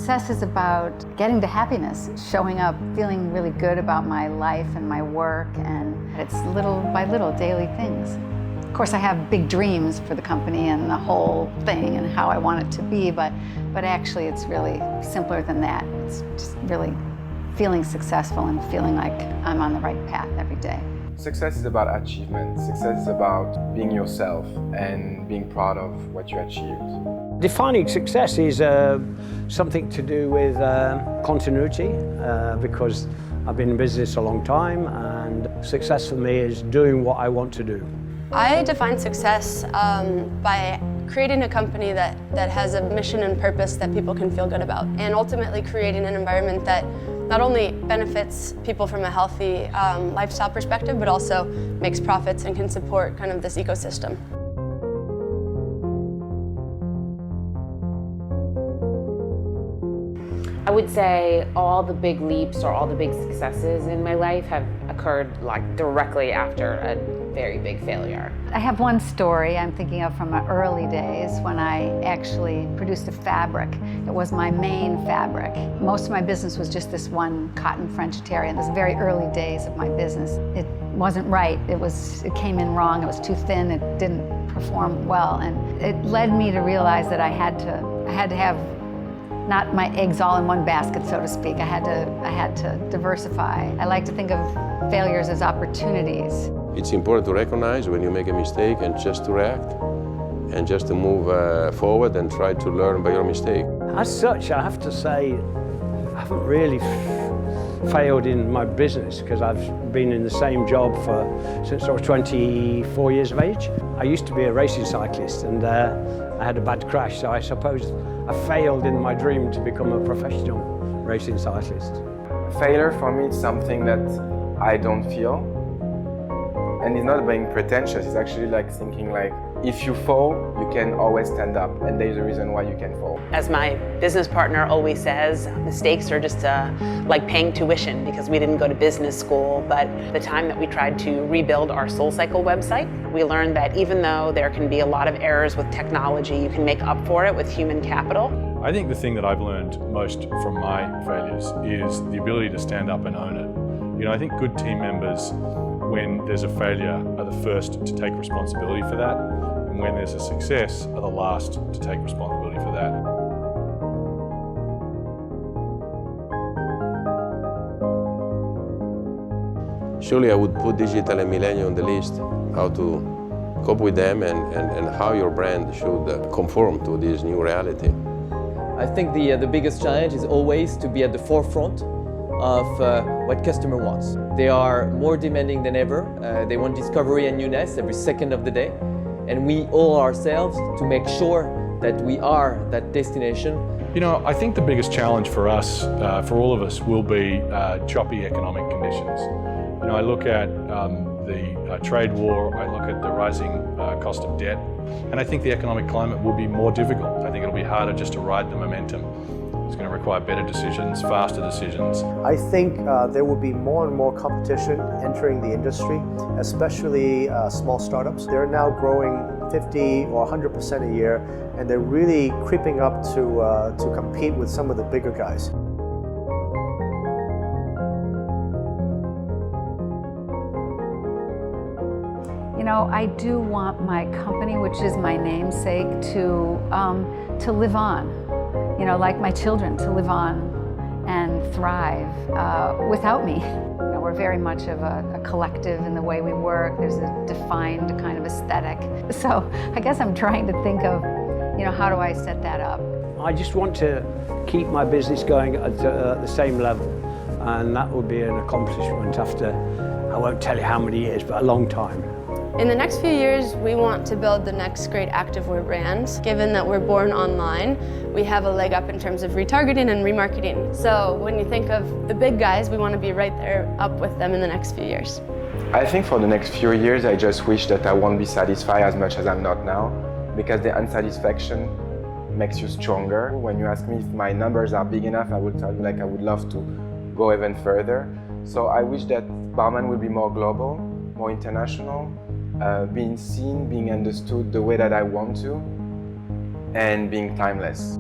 Success is about getting to happiness, showing up, feeling really good about my life and my work, and it's little by little daily things. Of course, I have big dreams for the company and the whole thing and how I want it to be, but actually it's really simpler than that. It's just really feeling successful and feeling like I'm on the right path every day. Success is about achievement. Success is about being yourself and being proud of what you achieved. Defining success is something to do with continuity, because I've been in business a long time, and success for me is doing what I want to do. I define success by creating a company that has a mission and purpose that people can feel good about, and ultimately creating an environment that not only benefits people from a healthy lifestyle perspective, but also makes profits and can support kind of this ecosystem. I would say all the big leaps or all the big successes in my life have occurred like directly after a very big failure. I have one story I'm thinking of from my early days when I actually produced a fabric. It was my main fabric. Most of my business was just this one cotton French terry, and it was the very early days of my business. It wasn't right. It came in wrong. It was too thin. It didn't perform well, and it led me to realize that I had to have not my eggs all in one basket, so to speak. I had to diversify. I like to think of failures as opportunities. It's important to recognize when you make a mistake and just to react and just to move forward and try to learn by your mistake. As such, I have to say, I haven't really failed in my business because I've been in the same job since I was 24 years of age. I used to be a racing cyclist, and I had a bad crash, so I suppose I failed in my dream to become a professional racing cyclist. Failure for me is something that I don't feel. And it's not being pretentious, it's actually like thinking like, if you fall, you can always stand up, and there's a reason why you can fall. As my business partner always says, mistakes are just like paying tuition because we didn't go to business school, but the time that we tried to rebuild our SoulCycle website, we learned that even though there can be a lot of errors with technology, you can make up for it with human capital. I think the thing that I've learned most from my failures is the ability to stand up and own it. You know, I think good team members, when there's a failure, are the first to take responsibility for that, and when there's a success, are the last to take responsibility for that. Surely I would put digital and millennial on the list, how to cope with them and how your brand should conform to this new reality. I think the biggest challenge is always to be at the forefront of what customer wants. They are more demanding than ever. They want discovery and newness every second of the day. And we owe ourselves to make sure that we are that destination. You know, I think the biggest challenge for us, for all of us, will be choppy economic conditions. You know, I look at the trade war, I look at the rising cost of debt, and I think the economic climate will be more difficult. I think it'll be harder just to ride the momentum. It's going to require better decisions, faster decisions. I think there will be more and more competition entering the industry, especially small startups. They're now growing 50 or 100% a year, and they're really creeping up to compete with some of the bigger guys. You know, I do want my company, which is my namesake, to live on. You know, like my children, to live on and thrive without me. You know, we're very much of a collective in the way we work. There's a defined kind of aesthetic. So I guess I'm trying to think of, you know, how do I set that up? I just want to keep my business going at the same level, and that will be an accomplishment after, I won't tell you how many years, but a long time. In the next few years, we want to build the next great activewear brand. Given that we're born online, we have a leg up in terms of retargeting and remarketing. So when you think of the big guys, we want to be right there up with them in the next few years. I think for the next few years, I just wish that I won't be satisfied as much as I'm not now, because the unsatisfaction makes you stronger. When you ask me if my numbers are big enough, I will tell you like I would love to go even further. So I wish that Balmain will be more global, more international, being seen, being understood the way that I want to, and being timeless.